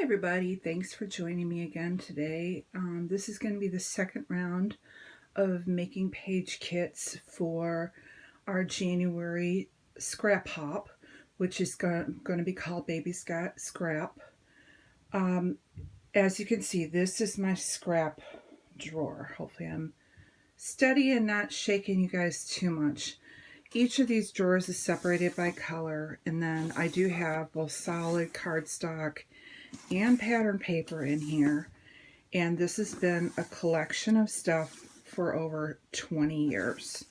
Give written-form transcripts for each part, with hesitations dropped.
everybody, thanks for joining me again today. This is going to be the second round of making page kits for our January scrap hop, which is going to be called Baby Scrap. As you can see, this is my scrap drawer. Hopefully I'm steady and not shaking you guys too much. Each of these drawers is separated by color, and then I do have both solid cardstock and pattern paper in here, and this has been a collection of stuff for over 20 years,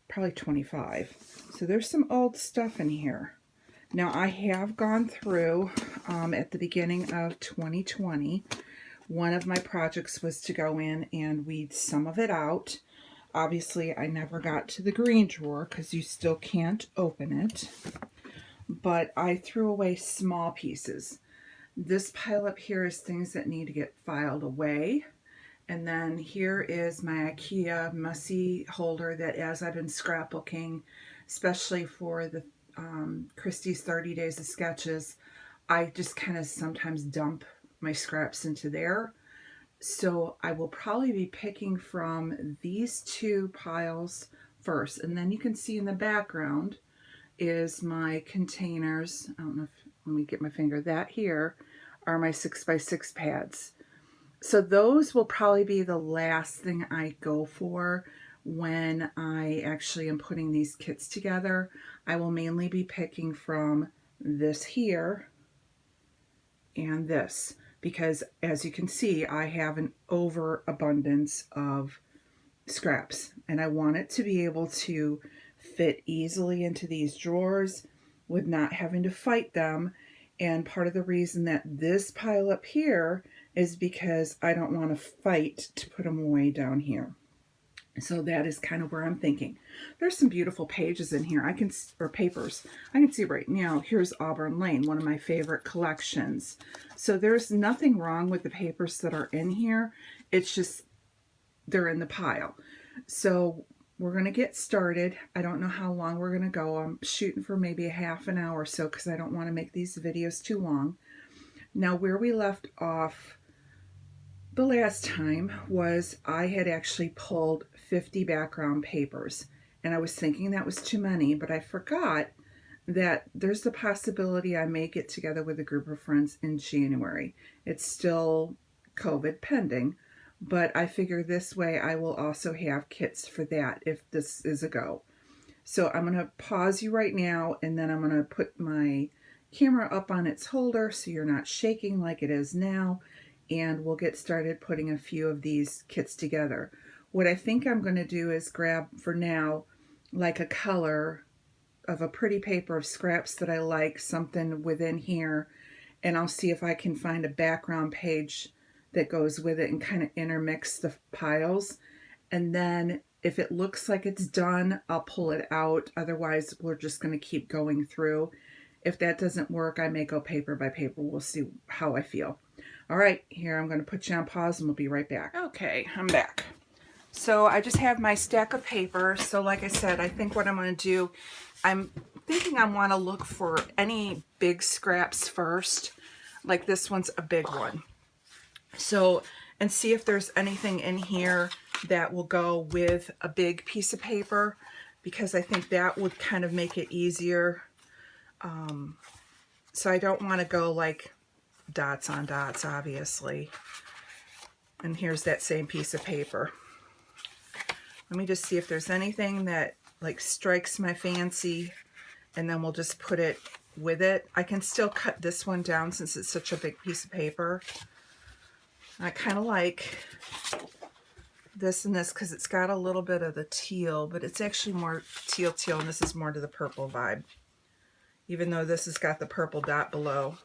probably 25. So there's some old stuff in here. Now I have gone through at the beginning of 2020. One of my projects was to go in and weed some of it out. Obviously I never got to the green drawer because you still can't open it, but I threw away small pieces. This pile up here is things that need to get filed away. And then here is my IKEA messy holder that, as I've been scrapbooking, especially for the Christie's 30 Days of Sketches, I just kind of sometimes dump my scraps into there. So I will probably be picking from these two piles first. And then you can see in the background is my containers. I don't know if, let me get my finger, that here are my 6x6 pads. So those will probably be the last thing I go for when I actually am putting these kits together. I will mainly be picking from this here and this, because as you can see, I have an overabundance of scraps, and I want it to be able to fit easily into these drawers with not having to fight them. And part of the reason that this pile up here is because I don't want to fight to put them away down here. So that is kind of where I'm thinking. There's some beautiful pages in here. Or papers. I can see right now, here's Auburn Lane, one of my favorite collections. So there's nothing wrong with the papers that are in here. It's just they're in the pile. So we're going to get started. I don't know how long we're going to go. I'm shooting for maybe a half an hour or so because I don't want to make these videos too long. Now, where we left off the last time was I had actually pulled 50 background papers, and I was thinking that was too many, but I forgot that there's the possibility I may get together with a group of friends in January. It's still COVID pending, but I figure this way I will also have kits for that if this is a go. So I'm going to pause you right now, and then I'm going to put my camera up on its holder so you're not shaking like it is now, and we'll get started putting a few of these kits together. What I think I'm going to do is grab, for now, like a color of a pretty paper of scraps that I like, something within here, and I'll see if I can find a background page that goes with it and kind of intermix the piles. And then if it looks like it's done, I'll pull it out. Otherwise, we're just going to keep going through. If that doesn't work, I may go paper by paper. We'll see how I feel. All right, here, I'm going to put you on pause and we'll be right back. Okay, I'm back. So I just have my stack of paper. So like I said, I think what I'm going to do, I'm thinking I want to look for any big scraps first. Like this one's a big one. So, and see if there's anything in here that will go with a big piece of paper, because I think that would kind of make it easier. So I don't want to go like dots on dots, obviously. And here's that same piece of paper. Let me just see if there's anything that like strikes my fancy, and then we'll just put it with it. I can still cut this one down since it's such a big piece of paper. I kind of like this and this because it's got a little bit of the teal, but it's actually more teal, and this is more to the purple vibe, even though this has got the purple dot below.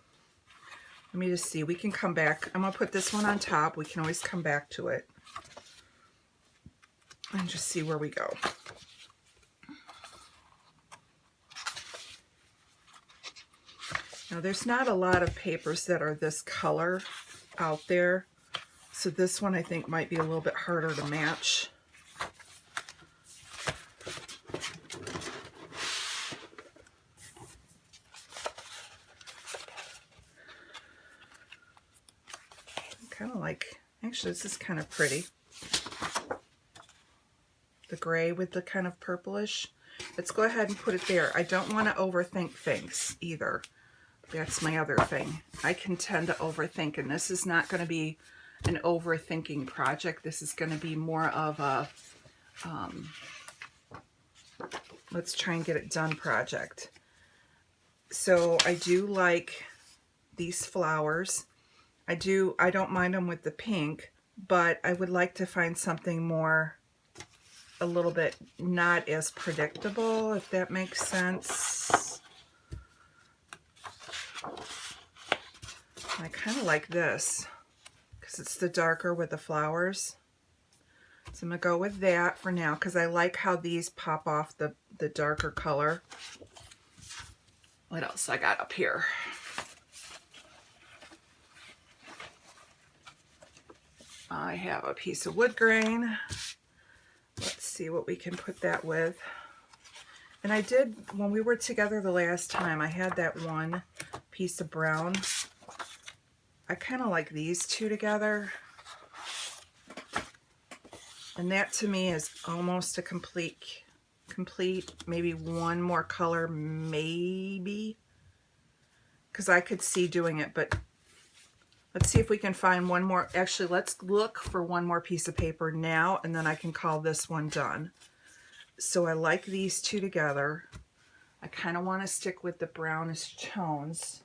Let me just see. We can come back. I'm going to put this one on top. We can always come back to it and just see where we go. Now, there's not a lot of papers that are this color out there. So this one I think might be a little bit harder to match. kind of like, actually this is kind of pretty. The gray with the kind of purplish. Let's go ahead and put it there. I don't want to overthink things either. That's my other thing. I can tend to overthink, and this is not going to be an overthinking project. This is going to be more of a let's try and get it done project. So I do like these flowers. I don't mind them with the pink, but I would like to find something more, a little bit not as predictable, if that makes sense. I kind of like this because it's the darker with the flowers. So I'm going to go with that for now because I like how these pop off the darker color. What else I got up here? I have a piece of wood grain. Let's see what we can put that with. And I did, when we were together the last time, I had that one piece of brown. I kind of like these two together. And that to me is almost a complete, maybe one more color, maybe. Because I could see doing it, but let's see if we can find one more. Actually, let's look for one more piece of paper now, and then I can call this one done. So I like these two together. I kind of want to stick with the brownish tones.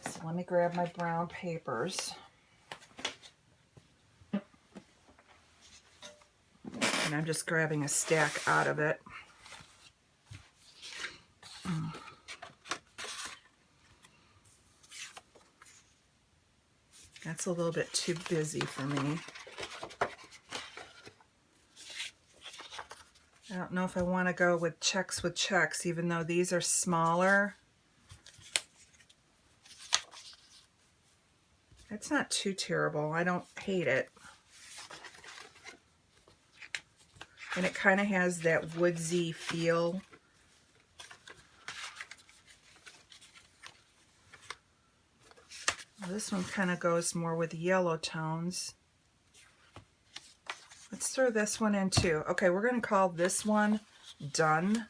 So let me grab my brown papers. And I'm just grabbing a stack out of it. That's a little bit too busy for me. I don't know if I want to go with checks, even though these are smaller. It's not too terrible. I don't hate it. And it kind of has that woodsy feel. Well, this one kind of goes more with yellow tones. Let's throw this one in too. Okay, we're going to call this one done.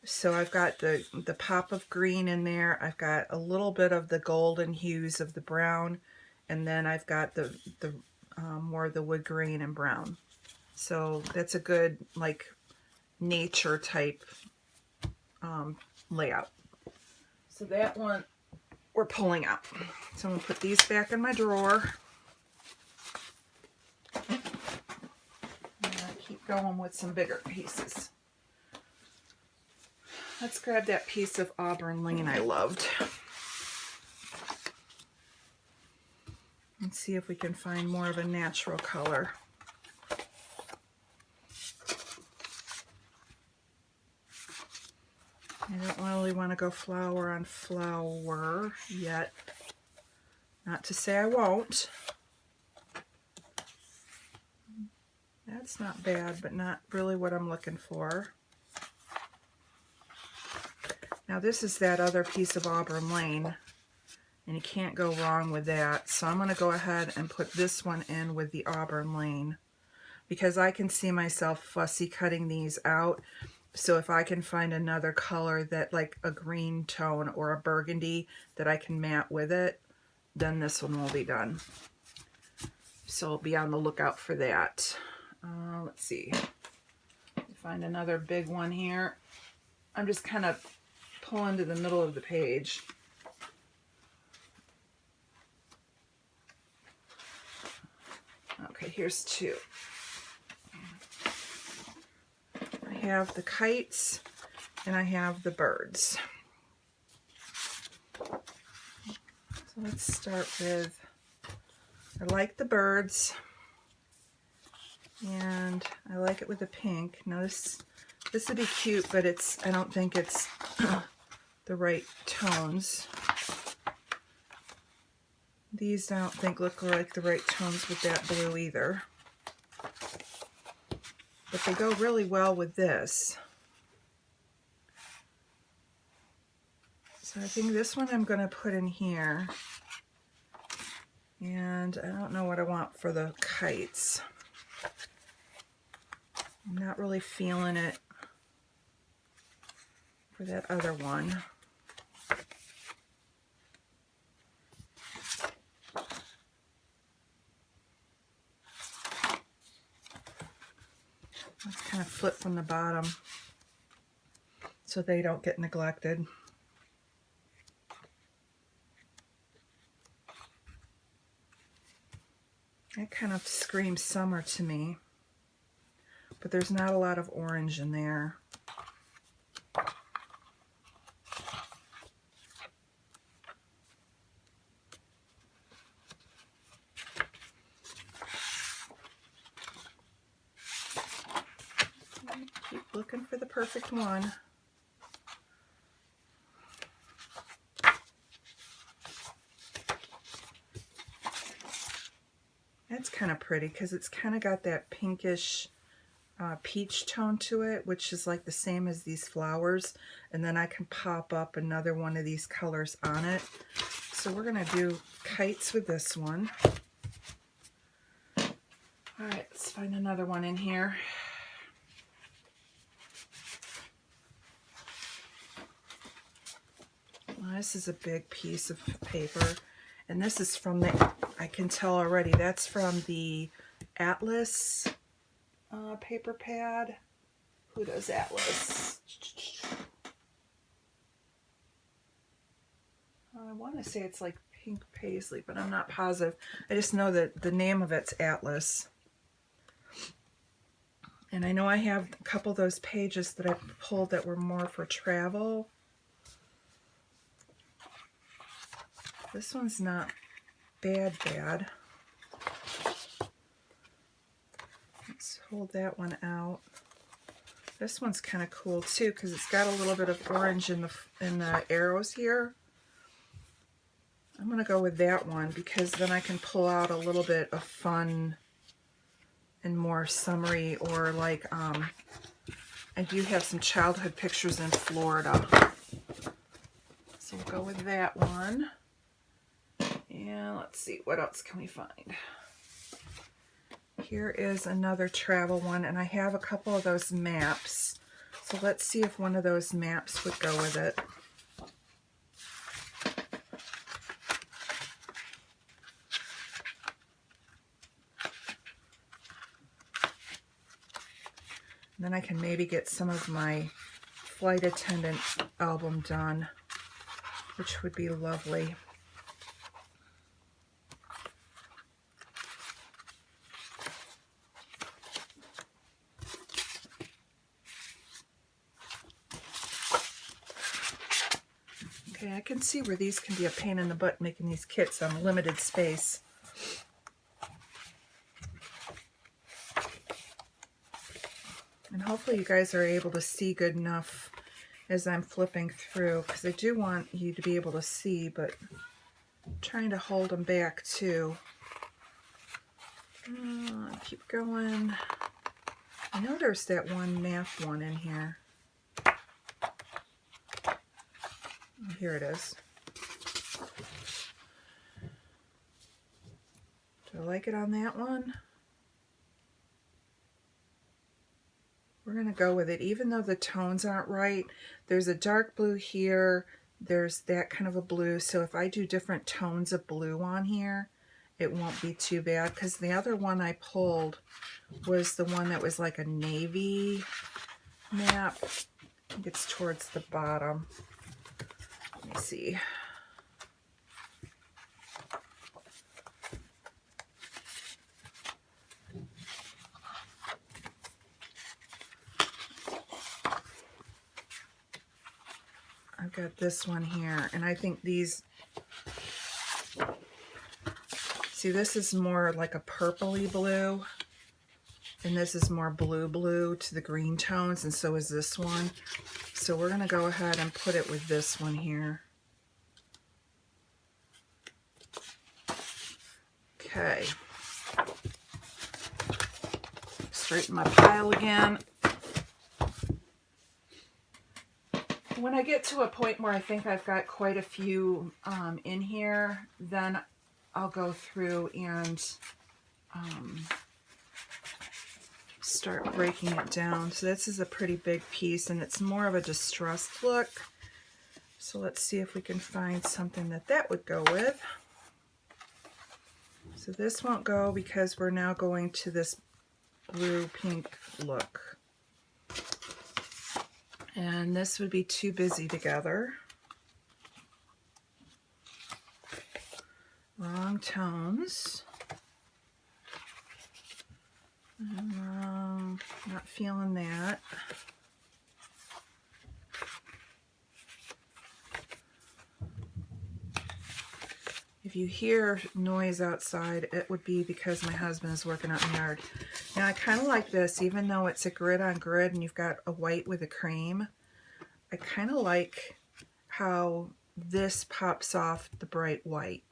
So I've got the pop of green in there. I've got a little bit of the golden hues of the brown. And then I've got the more of the wood grain and brown. So that's a good, like, nature type layout. So that one we're pulling out. So I'm going to put these back in my drawer. And I'll keep going with some bigger pieces. Let's grab that piece of auburn lane I loved. Let's see if we can find more of a natural color. I don't really want to go flower on flower yet. Not to say I won't. That's not bad, but not really what I'm looking for. Now this is that other piece of auburn lane, and you can't go wrong with that. So I'm going to go ahead and put this one in with the auburn lane because I can see myself fussy cutting these out. So if I can find another color that, like a green tone or a burgundy, that I can matte with it, then this one will be done. So I'll be on the lookout for that. Let's see. Find another big one here. I'm just kind of pulling to the middle of the page. Okay, here's two. I have the kites and I have the birds. So let's start with, I like the birds and I like it with the pink. Now this would be cute, but I don't think it's the right tones. These I don't think look like the right tones with that blue either. But they go really well with this. So I think this one I'm going to put in here. And I don't know what I want for the kites. I'm not really feeling it for that other one. Let's kind of flip from the bottom so they don't get neglected. That kind of screams summer to me, but there's not a lot of orange in there. Keep looking for the perfect one. That's kind of pretty because it's kind of got that pinkish peach tone to it, which is like the same as these flowers. And then I can pop up another one of these colors on it. So we're going to do kites with this one. All right, let's find another one in here. Well, this is a big piece of paper. And this is from the, I can tell already, that's from the Atlas paper pad. Who does Atlas? I want to say it's like pink paisley, but I'm not positive. I just know that the name of it's Atlas. And I know I have a couple of those pages that I pulled that were more for travel. This one's not bad. Let's hold that one out. This one's kind of cool too because it's got a little bit of orange in the arrows here. I'm going to go with that one because then I can pull out a little bit of fun and more summery, or like I do have some childhood pictures in Florida. So we'll go with that one. And let's see, what else can we find? Here is another travel one, and I have a couple of those maps. So let's see if one of those maps would go with it. And then I can maybe get some of my flight attendant album done, which would be lovely. Okay, I can see where these can be a pain in the butt making these kits on limited space. And hopefully you guys are able to see good enough as I'm flipping through, because I do want you to be able to see, but I'm trying to hold them back too. Keep going. I know there's that one math one in here. Oh, here it is. Do I like it on that one? We're going to go with it, even though the tones aren't right. There's a dark blue here. There's that kind of a blue. So if I do different tones of blue on here, it won't be too bad. Because the other one I pulled was the one that was like a navy map. I think it's towards the bottom. Let me see. I've got this one here, and I think these, see, this is more like a purpley blue, and this is more blue to the green tones, and so is this one. So we're going to go ahead and put it with this one here. Okay. Straighten my pile again. When I get to a point where I think I've got quite a few in here, then I'll go through and start breaking it down. So this is a pretty big piece, and it's more of a distressed look. So let's see if we can find something that would go with. So this won't go because we're now going to this blue-pink look. And this would be too busy together. Wrong tones. Not feeling that. If you hear noise outside, it would be because my husband is working out in the yard. Now I kind of like this, even though it's a grid on grid and you've got a white with a cream. I kind of like how this pops off the bright white.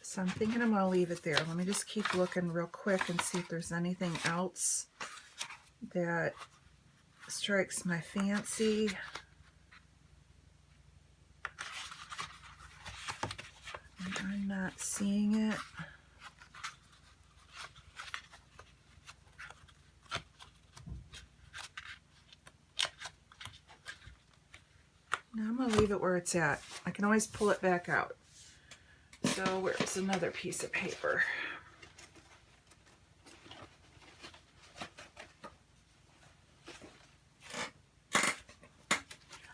So I'm thinking I'm going to leave it there. Let me just keep looking real quick and see if there's anything else that strikes my fancy. I'm not seeing it. Now I'm going to leave it where it's at. I can always pull it back out. So where's another piece of paper?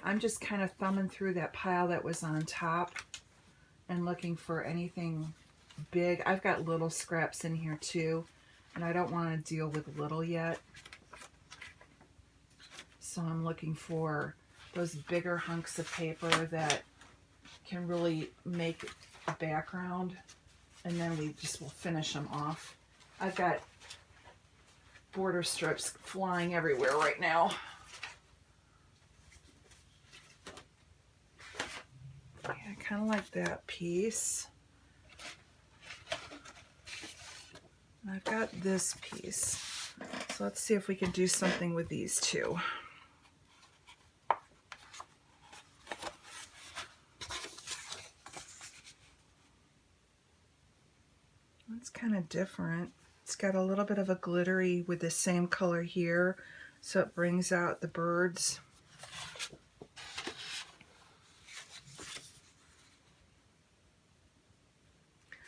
I'm just kind of thumbing through that pile that was on top and looking for anything big. I've got little scraps in here too, and I don't want to deal with little yet. So I'm looking for those bigger hunks of paper that can really make a background, and then we just will finish them off. I've got border strips flying everywhere right now. Yeah, I kind of like that piece. And I've got this piece. So let's see if we can do something with these two. It's kind of different. It's got a little bit of a glittery with the same color here, so it brings out the birds.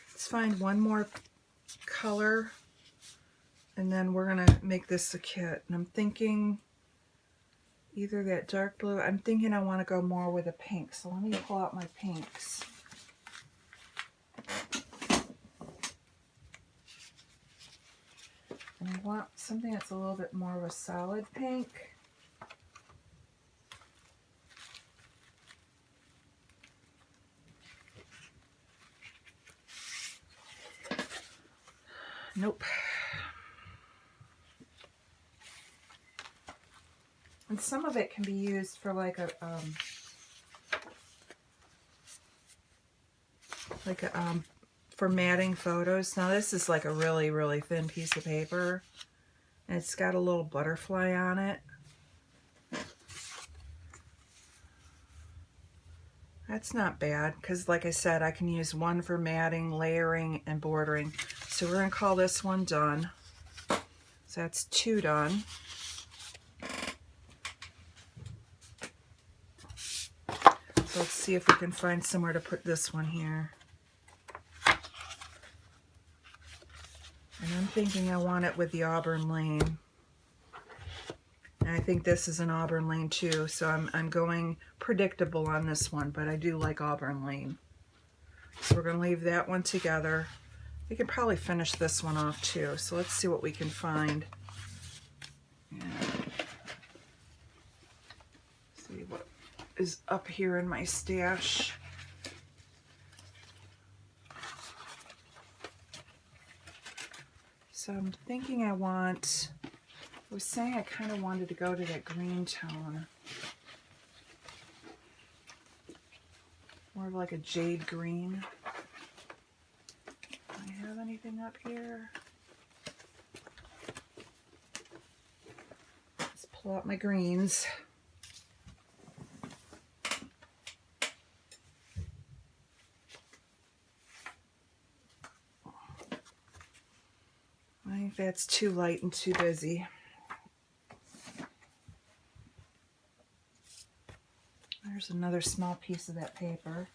Let's find one more color, and then we're gonna make this a kit. And I'm thinking either that dark blue. I'm thinking I want to go more with a pink, so let me pull out my pinks. And I want something that's a little bit more of a solid pink. Nope. And some of it can be used for like a for matting photos. Now this is like a really, really thin piece of paper, and it's got a little butterfly on it. That's not bad, because like I said, I can use one for matting, layering, and bordering. So we're going to call this one done. So that's 2 done. So let's see if we can find somewhere to put this one here. And I'm thinking I want it with the Auburn Lane. And I think this is an Auburn Lane too, so I'm going predictable on this one, but I do like Auburn Lane. So we're going to leave that one together. We can probably finish this one off too, so let's see what we can find. And see what is up here in my stash. So I'm thinking I was saying I kind of wanted to go to that green tone. More of like a jade green. Do I have anything up here? Let's pull out my greens. that's too light and too busy. There's another small piece of that paper.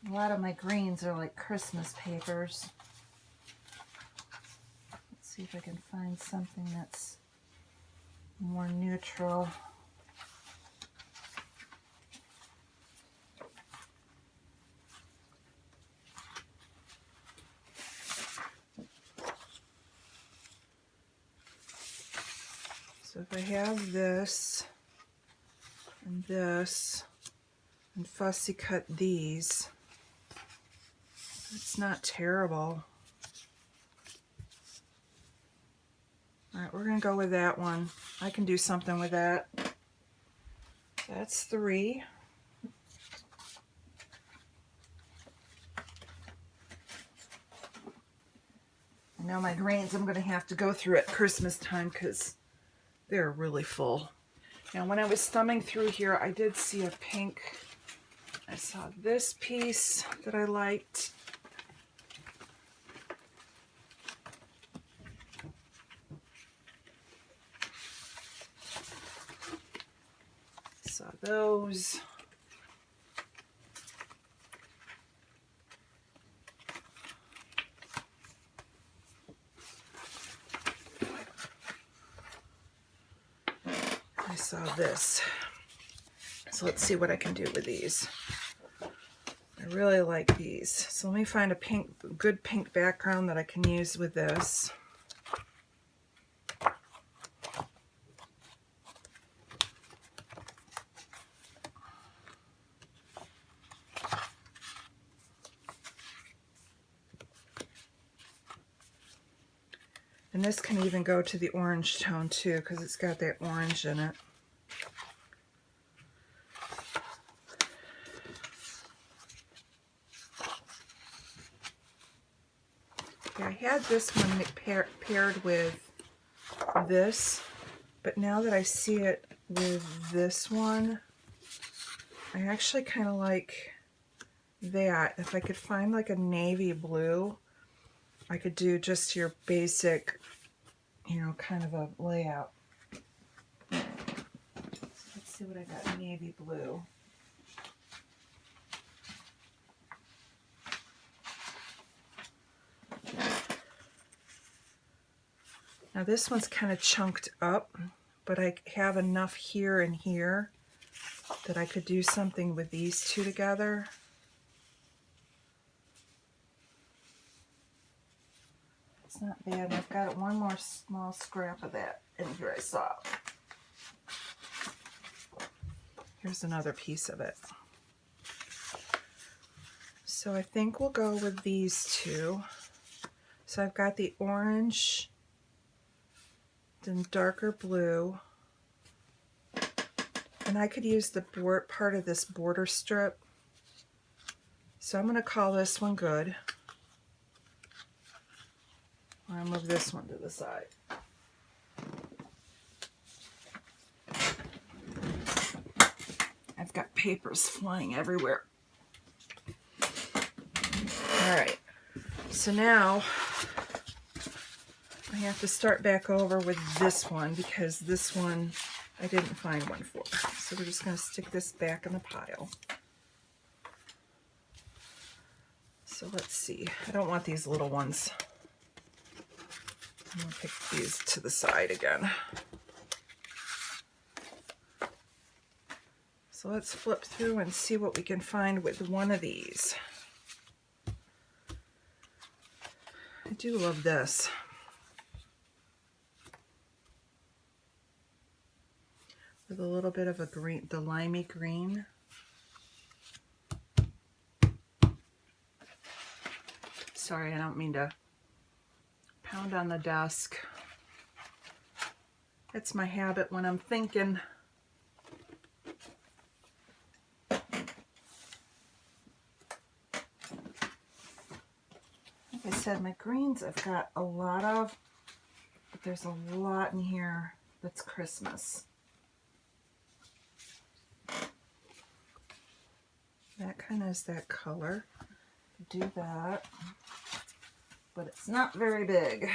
A lot of my greens are like Christmas papers. Let's see if I can find something that's more neutral. So if I have this and this and fussy cut these, it's not terrible. All right, we're gonna go with that one. I can do something with that. That's 3. I know my greens I'm gonna have to go through at Christmas time because they're really full. Now when I was thumbing through here, I did see a pink. I saw this piece that I liked. Saw those. I saw this. So let's see what I can do with these. I really like these. So let me find a good pink background that I can use with this. And this can even go to the orange tone too, because it's got that orange in it. Okay, I had this one paired with this, but now that I see it with this one, I actually kind of like that. If I could find like a navy blue, I could do just your basic, you know, kind of a layout. So let's see what I got. Navy blue. Now this one's kind of chunked up, but I have enough here and here that I could do something with these two together. It's not bad. I've got one more small scrap of that in here I saw. Here's another piece of it. So I think we'll go with these two. So I've got the orange, then darker blue, and I could use the part of this border strip. So I'm going to call this one good. I'll move this one to the side. I've got papers flying everywhere. All right, so now I have to start back over with this one because this one I didn't find one for. So we're just going to stick this back in the pile. So let's see. I don't want these little ones. I'm going to pick these to the side again. So let's flip through and see what we can find with one of these. I do love this. With a little bit of a green, the limey green. Sorry, I don't mean to pound on the desk. That's my habit when I'm thinking. Like I said, my greens I've got a lot of, but there's a lot in here that's Christmas. That kind of is that color. Do that, but it's not very big.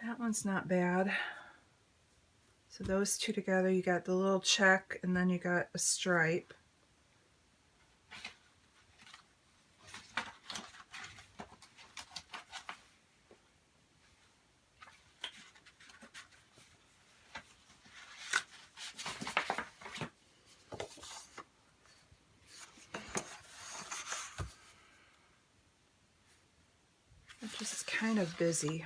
That one's not bad. So those two together, you got the little check and then you got a stripe. It's just kind of busy.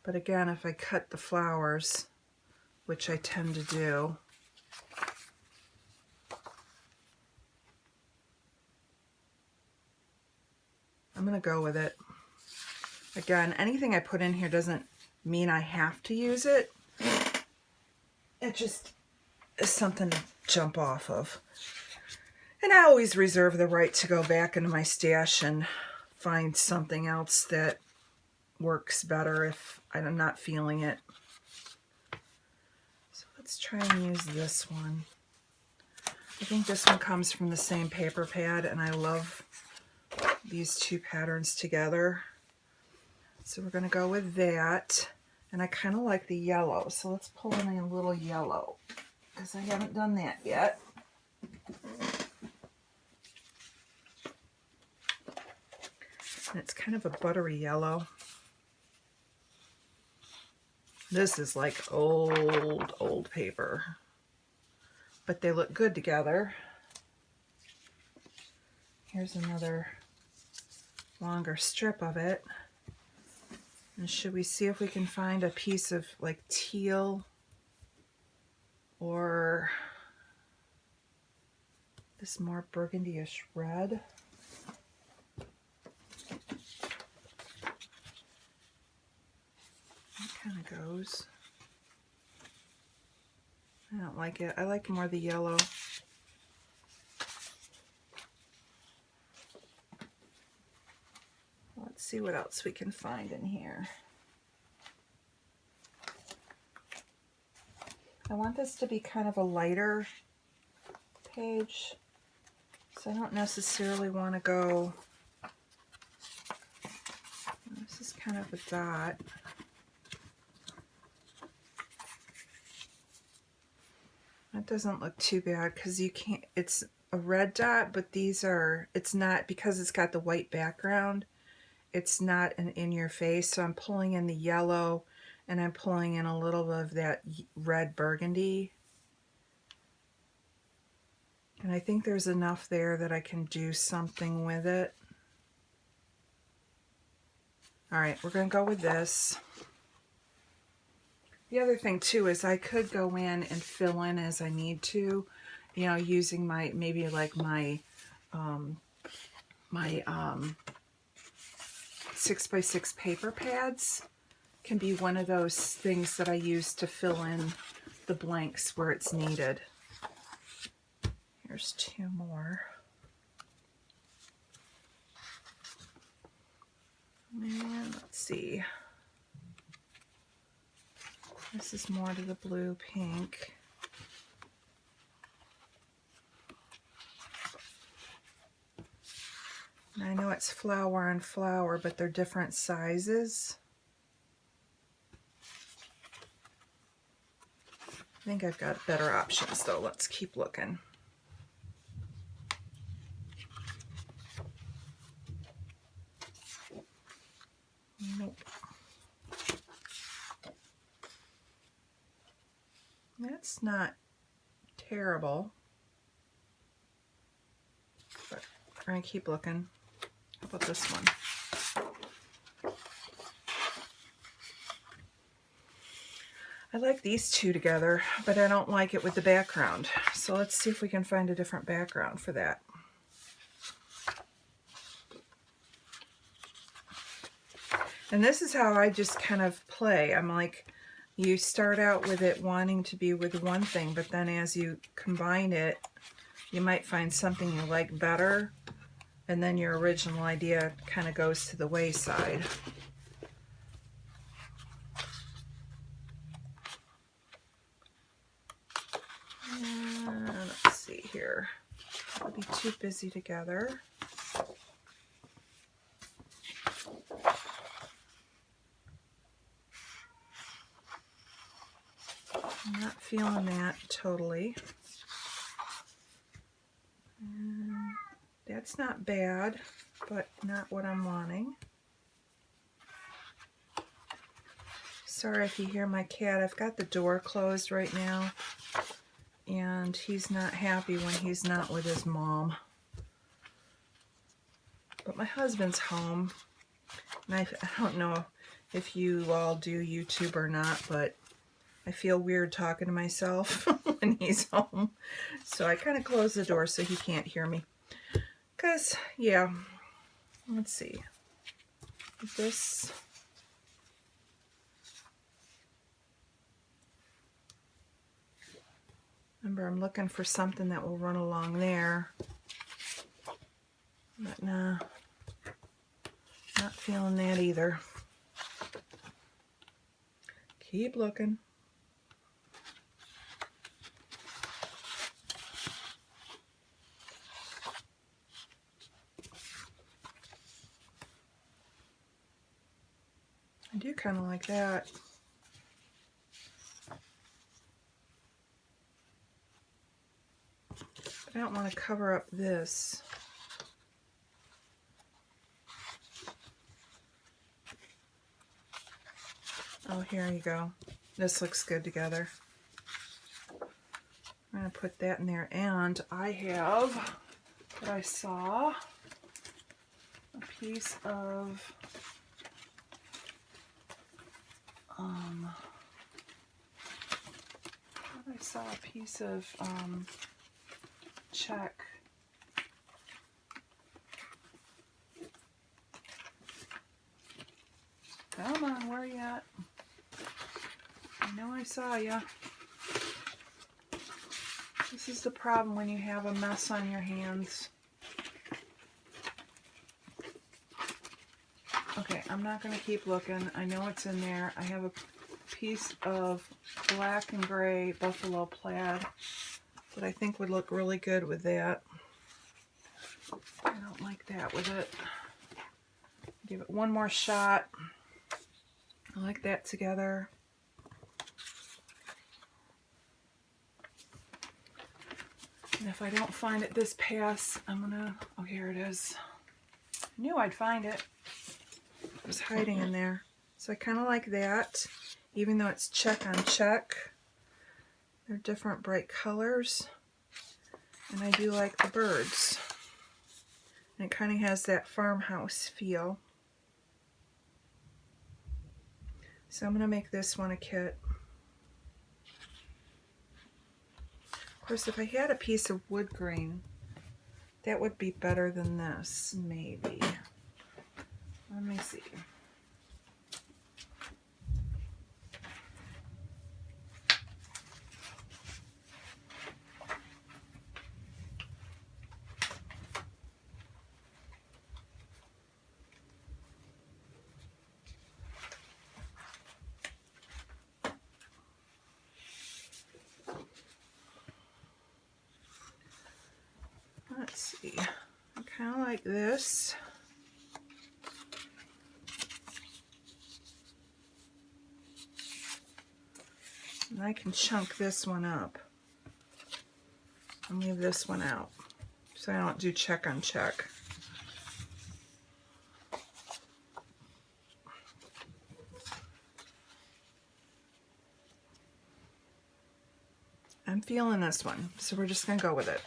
But again, if I cut the flowers, which I tend to do, I'm going to go with it. Again, anything I put in here doesn't mean I have to use it. It just is something to jump off of. And I always reserve the right to go back into my stash and find something else that works better if I'm not feeling it. So let's try and use this one. I think this one comes from the same paper pad, and I love these two patterns together. So we're going to go with that, and I kind of like the yellow, so let's pull in a little yellow because I haven't done that yet. And it's kind of a buttery yellow. This is like old paper, but they look good together. Here's another longer strip of it. And should we see if we can find a piece of like teal or this more burgundy-ish red? That kind of goes. I don't like it. I like more the yellow. Let's see what else we can find in here. I want this to be kind of a lighter page, so I don't necessarily want to go, this is kind of a dot. That doesn't look too bad because you can't, it's a red dot, but these are, it's not, because it's got the white background, it's not an in your face. So I'm pulling in the yellow and I'm pulling in a little bit of that red burgundy. And I think there's enough there that I can do something with it. All right, we're going to go with this. The other thing too is I could go in and fill in as I need to, you know, using my, maybe like my 6x6 paper pads can be one of those things that I use to fill in the blanks where it's needed. Here's two more. And let's see. This is more to the blue pink. And I know it's flower and flower, but they're different sizes. I think I've got better options though. Let's keep looking. Nope. That's not terrible, but we're going to keep looking. How about this one? I like these two together, but I don't like it with the background. So let's see if we can find a different background for that. And this is how I just kind of play. I'm like, you start out with it wanting to be with one thing, but then as you combine it, you might find something you like better, and then your original idea kind of goes to the wayside. And let's see here. I'll be too busy together. I'm not feeling that totally. And that's not bad, but not what I'm wanting. Sorry if you hear my cat. I've got the door closed right now, and he's not happy when he's not with his mom. But my husband's home, and I don't know if you all do YouTube or not, but I feel weird talking to myself when he's home. So I kind of close the door so he can't hear me. Because, yeah, let's see. This... Remember, I'm looking for something that will run along there. But nah, not feeling that either. Keep looking. I do kind of like that. But I don't want to cover up this. Oh, here you go. This looks good together. I'm going to put that in there. And I have what I saw, a piece of check. Come on, where are you at? I know I saw ya. This is the problem when you have a mess on your hands. Okay, I'm not going to keep looking. I know it's in there. I have a piece of black and gray buffalo plaid that I think would look really good with that. I don't like that with it. Give it one more shot. I like that together. And if I don't find it this pass, I'm gonna, oh, here it is. I knew I'd find it. It was hiding in there. So I kind of like that, even though it's check on check. They're different bright colors. And I do like the birds. And it kind of has that farmhouse feel. So I'm going to make this one a kit. Of course, if I had a piece of wood grain, that would be better than this, maybe. Let me see. Let's see. I kind of like this. And I can chunk this one up and leave this one out so I don't do check on check. I'm feeling this one, so we're just going to go with it.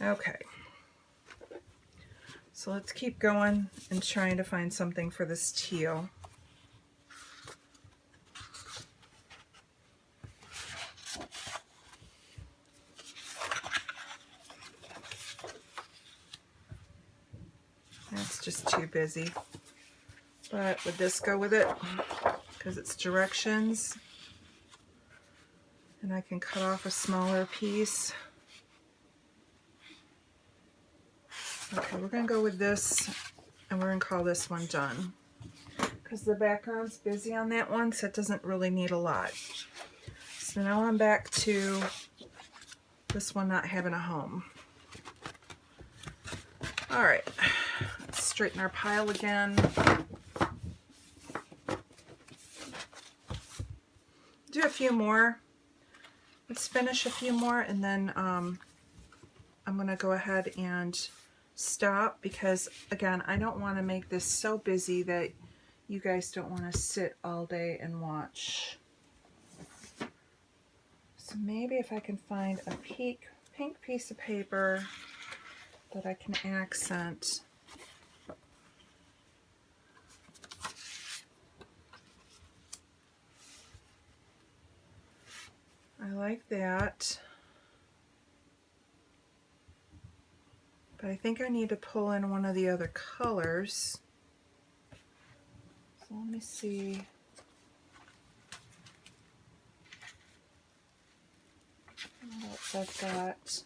Okay. So let's keep going and trying to find something for this teal. That's just too busy. But would this go with it? Because it's directions. And I can cut off a smaller piece. Okay, we're going to go with this, and we're going to call this one done. Because the background's busy on that one, so it doesn't really need a lot. So now I'm back to this one not having a home. All right, let's straighten our pile again. Do a few more. Let's finish a few more, and then I'm going to go ahead and stop because, again, I don't want to make this so busy that you guys don't want to sit all day and watch. So maybe if I can find a pink piece of paper that I can accent. I like that. But I think I need to pull in one of the other colors. So let me see. What else I've got.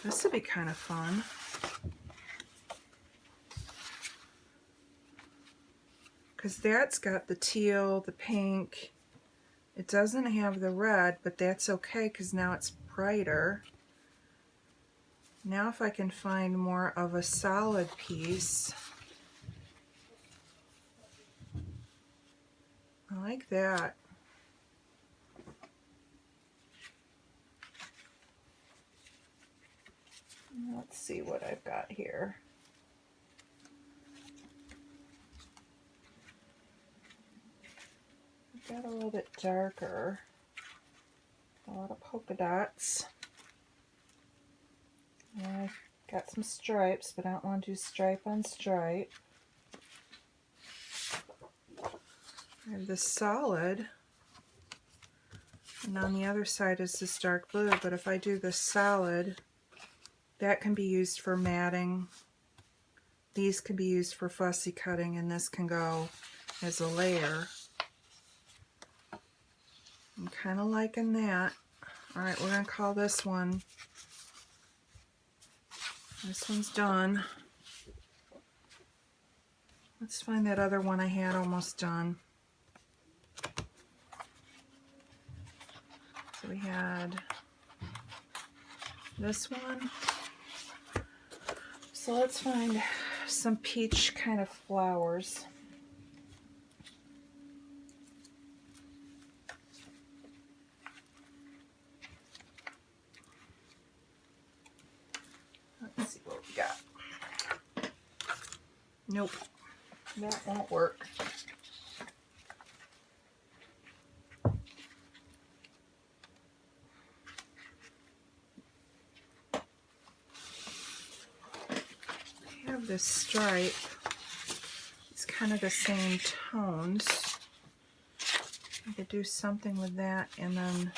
This would be kind of fun. Because that's got the teal, the pink. It doesn't have the red, but that's okay because now it's brighter. Now if I can find more of a solid piece. I like that. Let's see what I've got here. I've got a little bit darker. A lot of polka dots. I've got some stripes, but I don't want to do stripe on stripe. I have this solid, and on the other side is this dark blue, but if I do this solid, that can be used for matting. These can be used for fussy cutting, and this can go as a layer. I'm kind of liking that. All right, we're going to call this one. This one's done. Let's find that other one I had almost done. So we had this one. So let's find some peach kind of flowers. Let's see what we got. Nope, that won't work. I have this stripe. It's kind of the same tones. I could do something with that, and then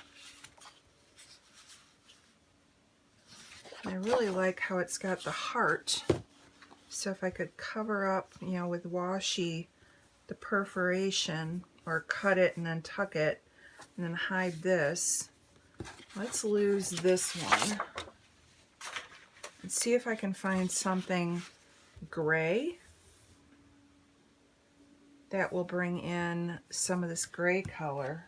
I really like how it's got the heart. So if I could cover up, you know, with washi the perforation, or cut it and then tuck it and then hide this. Let's lose this one and see if I can find something gray that will bring in some of this gray color.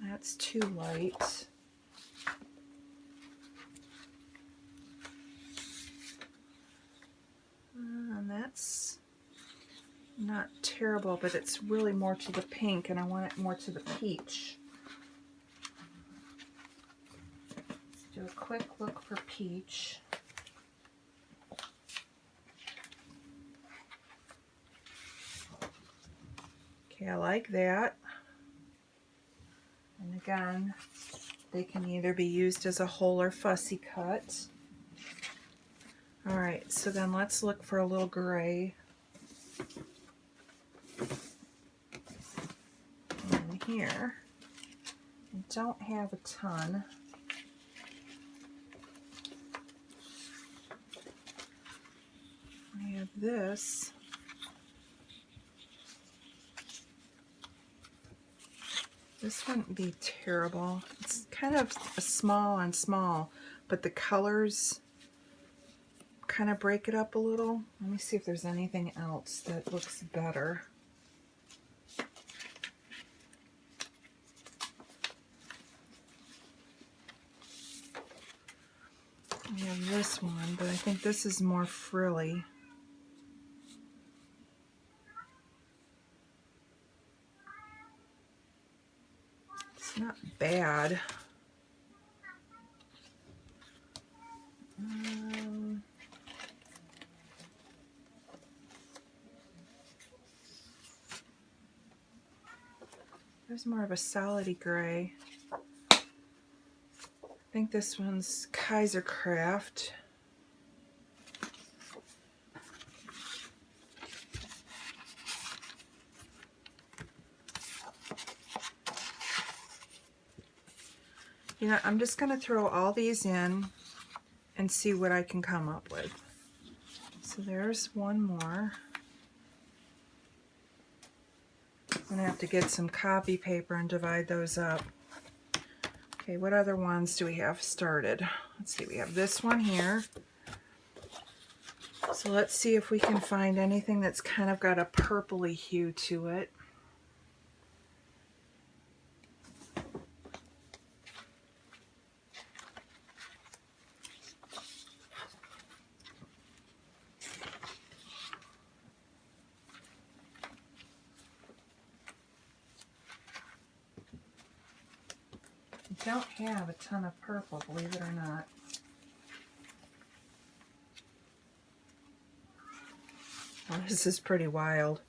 That's too light. And that's not terrible, but it's really more to the pink, and I want it more to the peach. Let's do a quick look for peach. Okay, I like that. And again, they can either be used as a whole or fussy cut. All right, so then let's look for a little gray. In here, I don't have a ton. I have this. This wouldn't be terrible. It's kind of a small on small, but the colors kind of break it up a little. Let me see if there's anything else that looks better. We have this one, but I think this is more frilly. It's not bad. There's more of a solidy gray. I think this one's Kaiser Craft. You know, I'm just going to throw all these in and see what I can come up with. So there's one more. I'm going to have to get some copy paper and divide those up. Okay, what other ones do we have started? Let's see, we have this one here. So let's see if we can find anything that's kind of got a purpley hue to it. I don't have a ton of purple, believe it or not. Well, this is pretty wild.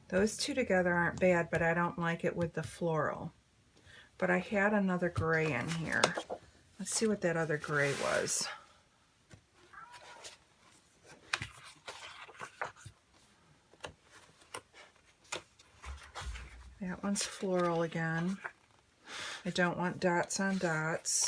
Those two together aren't bad, but I don't like it with the floral. But I had another gray in here. Let's see what that other gray was. That one's floral again. I don't want dots on dots.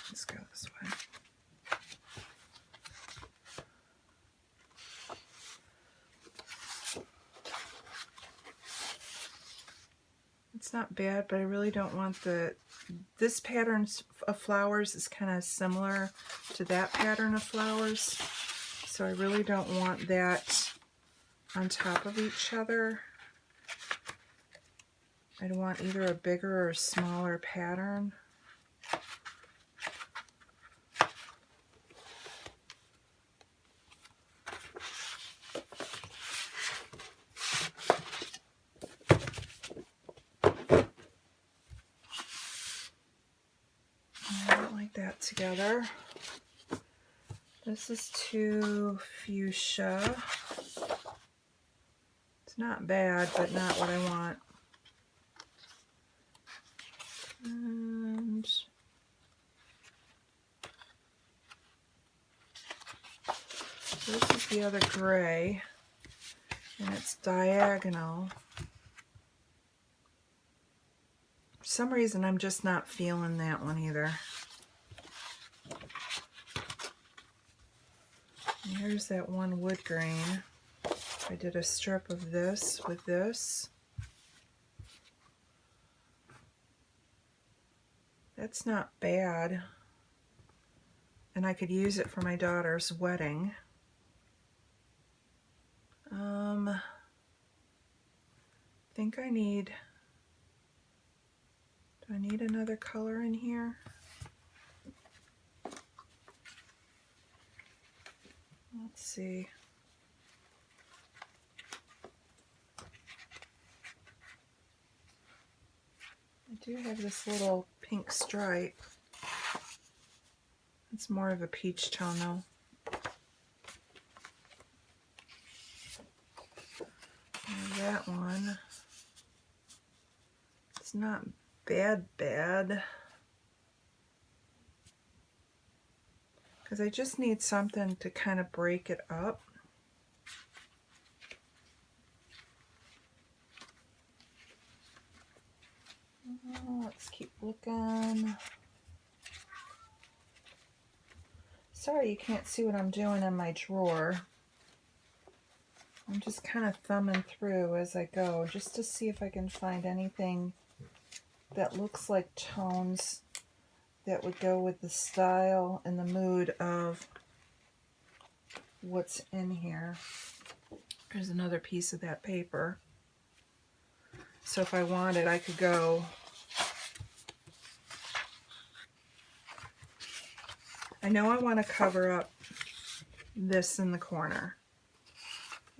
Let's go this way. It's not bad, but I really don't want this pattern of flowers is kind of similar to that pattern of flowers. So I really don't want that on top of each other. I don't want either a bigger or smaller pattern. I don't like that together. This is too fuchsia. It's not bad, but not what I want. And this is the other gray, and it's diagonal. For some reason, I'm just not feeling that one either. And here's that one wood grain. I did a strip of this with this. That's not bad. And I could use it for my daughter's wedding. I think I need, do I need another color in here? Let's see. I do have this little pink stripe. It's more of a peach tone though. And that one, it's not bad, because I just need something to kind of break it up. Let's keep looking. Sorry you can't see what I'm doing in my drawer. I'm just kind of thumbing through as I go just to see if I can find anything that looks like tones that would go with the style and the mood of what's in here. There's another piece of that paper. So if I wanted, I could go. I know I want to cover up this in the corner.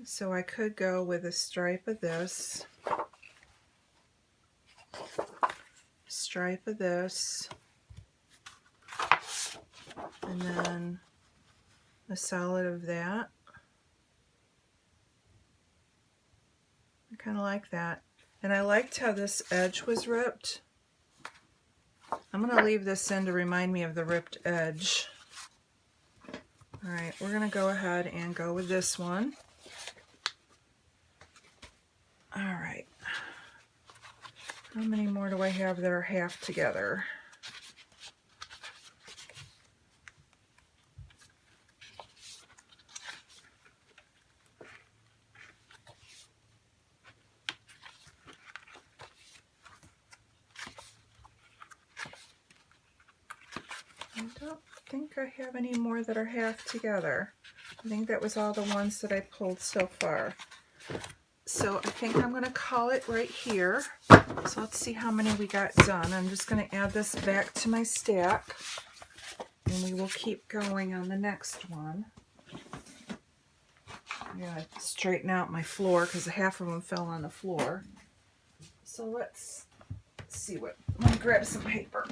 So I could go with a stripe of this, stripe of this, and then a solid of that. I kind of like that. And I liked how this edge was ripped. I'm going to leave this in to remind me of the ripped edge. All right, we're going to go ahead and go with this one. All right. How many more do I have that are half together? I don't think I have any more that are half together. I think that was all the ones that I pulled so far. So I think I'm going to call it right here. So let's see how many we got done. I'm just going to add this back to my stack, and we will keep going on the next one. I gotta straighten out my floor because half of them fell on the floor. So let's see what. Let me grab some paper.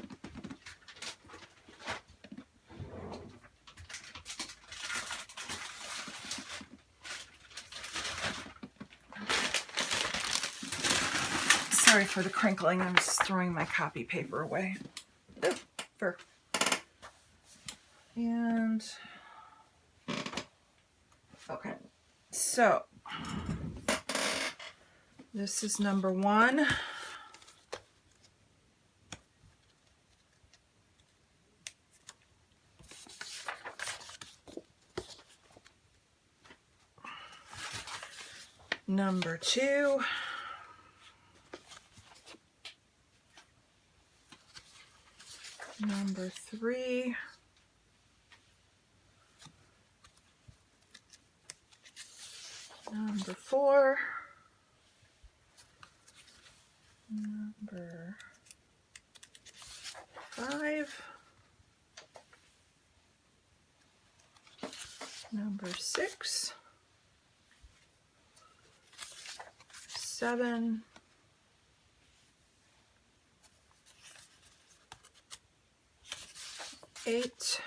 Sorry for the crinkling. I'm just throwing my copy paper away. Ooh, fur. And okay, so this is number 1. Number 2. Number 3. Number 4. Number 5. Number 6. 7. 8.